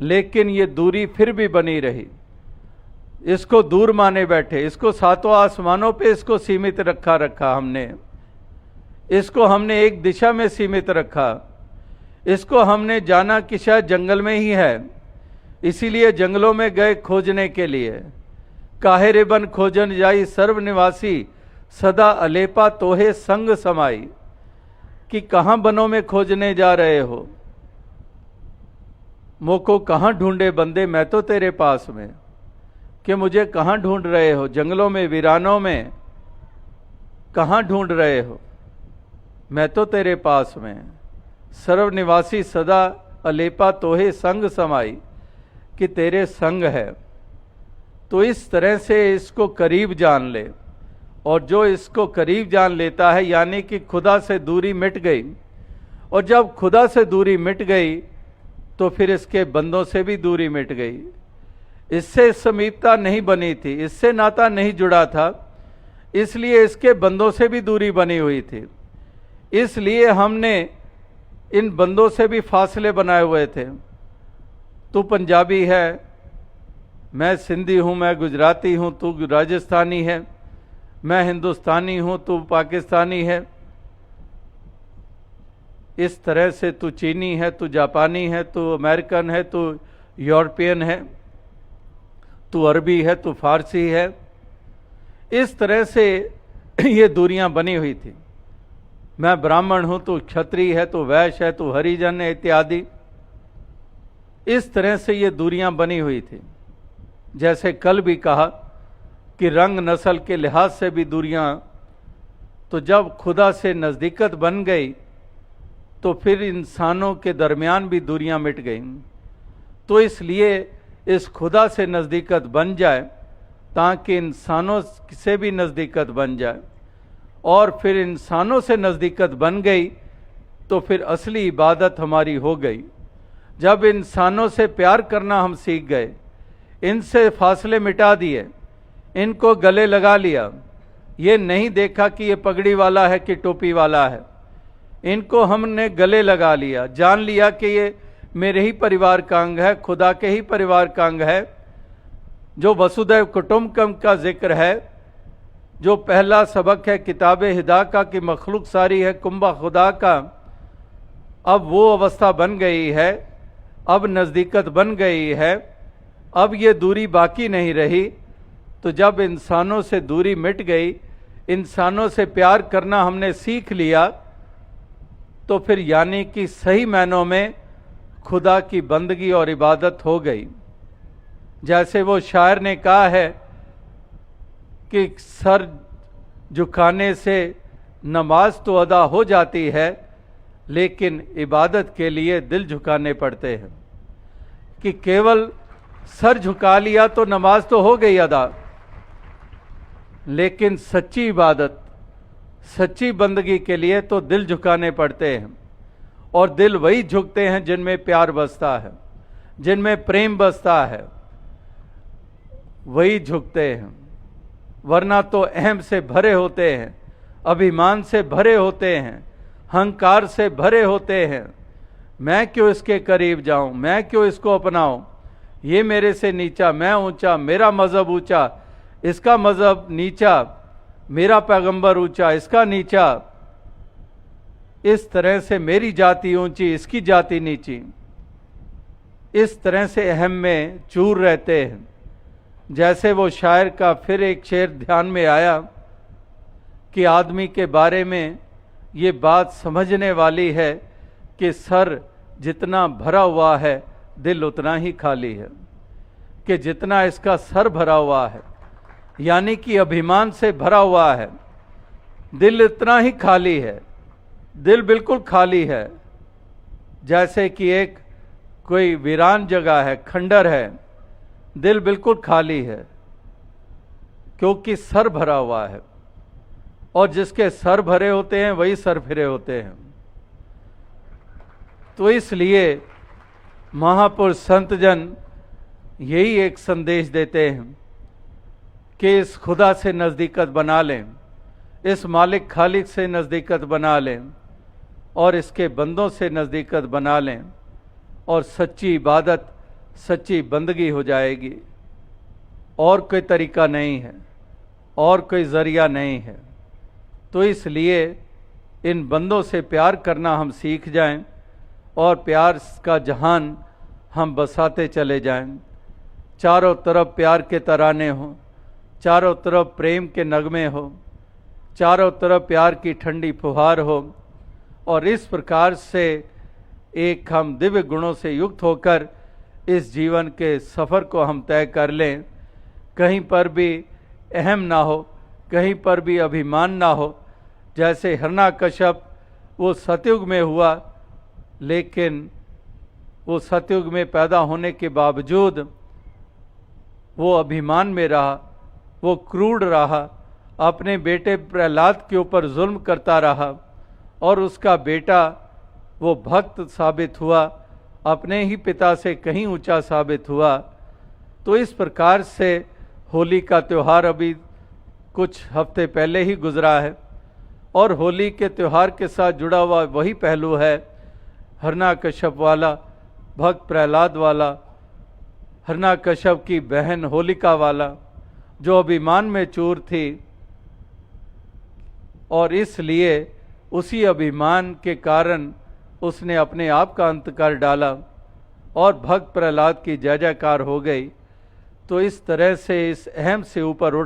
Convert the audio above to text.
लेकिन ये दूरी फिर भी बनी रही। इसको दूर माने बैठे, इसको सातों आसमानों पे इसको सीमित रखा हमने, इसको हमने एक दिशा में सीमित रखा, इसको हमने जाना कि शायद जंगल में ही है, इसीलिए जंगलों में गए खोजने के लिए। काहे रे बन खोजन जाई सर्वनिवासी, सदा अलेपा तोहे संग समाई। कि कहाँ बनों में खोजने जा रहे हो, मोको कहाँ ढूंढे बंदे मैं तो तेरे पास में। कि मुझे कहाँ ढूंढ रहे हो, जंगलों में वीरानों में कहाँ ढूंढ रहे हो, मैं तो तेरे पास में। सर्वनिवासी सदा अलेपा तोहे संग समाई, कि तेरे संग है। तो इस तरह से इसको करीब जान ले, और जो इसको करीब जान लेता है यानी कि खुदा से दूरी मिट गई। और जब खुदा से दूरी मिट गई तो फिर इसके बंदों से भी दूरी मिट गई। इससे समीपता नहीं बनी थी, इससे नाता नहीं जुड़ा था, इसलिए इसके बंदों से भी दूरी बनी हुई थी। इसलिए हमने इन बंदों से भी फासले बनाए हुए थे। तू पंजाबी है, मैं सिंधी हूँ, मैं गुजराती हूँ, तू राजस्थानी है, मैं हिंदुस्तानी हूँ, तू पाकिस्तानी है। इस तरह से तू चीनी है, तू जापानी है, तू अमेरिकन है, तू यूरोपियन है, तू अरबी है, तू फारसी है। इस तरह से ये दूरियां बनी हुई थी। मैं ब्राह्मण हूँ, तू क्षत्रिय है, तू वैश्य है, तू हरिजन है, इत्यादि। इस तरह से ये दूरियां बनी हुई थी। जैसे कल भी कहा कि रंग नस्ल के लिहाज से भी दूरियां, तो जब खुदा से नज़दीकत बन गई तो फिर इंसानों के दरमियान भी दूरियां मिट गईं। तो इसलिए इस खुदा से नज़दीकत बन जाए ताकि इंसानों से भी नज़दीकत बन जाए, और फिर इंसानों से नज़दीकत बन गई तो फिर असली इबादत हमारी हो गई। जब इंसानों से प्यार करना हम सीख गए, इनसे फासले मिटा दिए, इनको गले लगा लिया, ये नहीं देखा कि ये पगड़ी वाला है कि टोपी वाला है, इनको हमने गले लगा लिया, जान लिया कि ये मेरे ही परिवार का अंग है, खुदा के ही परिवार का अंग है। जो वसुदैव कुटुंबकम का जिक्र है, जो पहला सबक है किताब हिदा का कि मखलूक सारी है कुंबा खुदा का, अब वो अवस्था बन गई है, अब नज़दीकत बन गई है, अब ये दूरी बाकी नहीं रही। तो जब इंसानों से दूरी मिट गई, इंसानों से प्यार करना हमने सीख लिया, तो फिर यानी कि सही मायनों में खुदा की बंदगी और इबादत हो गई। जैसे वो शायर ने कहा है कि सर झुकाने से नमाज तो अदा हो जाती है, लेकिन इबादत के लिए दिल झुकाने पड़ते हैं। कि केवल सर झुका लिया तो नमाज तो हो गई अदा, लेकिन सच्ची इबादत, सच्ची बंदगी के लिए तो दिल झुकाने पड़ते हैं। और दिल वही झुकते हैं जिनमें प्यार बसता है, जिनमें प्रेम बसता है, वही झुकते हैं। वरना तो अहम से भरे होते हैं, अभिमान से भरे होते हैं, अहंकार से भरे होते हैं। मैं क्यों इसके करीब जाऊं, मैं क्यों इसको अपनाऊं, ये मेरे से नीचा, मैं ऊंचा, मेरा मजहब ऊंचा, इसका मजहब नीचा, मेरा पैगंबर ऊंचा, इसका नीचा। इस तरह से मेरी जाति ऊंची, इसकी जाति नीची। इस तरह से अहम में चूर रहते हैं। जैसे वो शायर का फिर एक शेर ध्यान में आया कि आदमी के बारे में ये बात समझने वाली है कि सर जितना भरा हुआ है, दिल उतना ही खाली है। कि जितना इसका सर भरा हुआ है, यानी कि अभिमान से भरा हुआ है, दिल इतना ही खाली है, दिल बिल्कुल खाली है। जैसे कि एक कोई वीरान जगह है, खंडर है, दिल बिल्कुल खाली है, क्योंकि सर भरा हुआ है। और जिसके सर भरे होते हैं वही सर फिरे होते हैं। तो इसलिए महापुरुष संतजन यही एक संदेश देते हैं कि इस खुदा से नज़दीकत बना लें, इस मालिक खालिक से नज़दीकत बना लें, और इसके बंदों से नज़दीकत बना लें, और सच्ची इबादत सच्ची बंदगी हो जाएगी। और कोई तरीका नहीं है, और कोई ज़रिया नहीं है। तो इसलिए इन बंदों से प्यार करना हम सीख जाएं और प्यार का जहान हम बसाते चले जाएं। चारों तरफ प्यार के तराने हों, चारों तरफ प्रेम के नगमे हो, चारों तरफ प्यार की ठंडी फुहार हो, और इस प्रकार से एक हम दिव्य गुणों से युक्त होकर इस जीवन के सफ़र को हम तय कर लें। कहीं पर भी अहम ना हो, कहीं पर भी अभिमान ना हो। जैसे हिरण्यकश्यप वो सतयुग में हुआ, लेकिन वो सतयुग में पैदा होने के बावजूद वो अभिमान में रहा, वो क्रूर रहा, अपने बेटे प्रहलाद के ऊपर जुल्म करता रहा, और उसका बेटा वो भक्त साबित हुआ, अपने ही पिता से कहीं ऊंचा साबित हुआ। तो इस प्रकार से होली का त्यौहार अभी कुछ हफ्ते पहले ही गुजरा है, और होली के त्यौहार के साथ जुड़ा हुआ वही पहलू है, हिरण्यकश्यप वाला, भक्त प्रहलाद वाला, हिरण्यकश्यप की बहन होलिका वाला, जो अभिमान में चूर थी, और इसलिए उसी अभिमान के कारण उसने अपने आप का अंत कर डाला, और भक्त प्रहलाद की जय जयकार हो गई। तो इस तरह से इस अहम से ऊपर उठ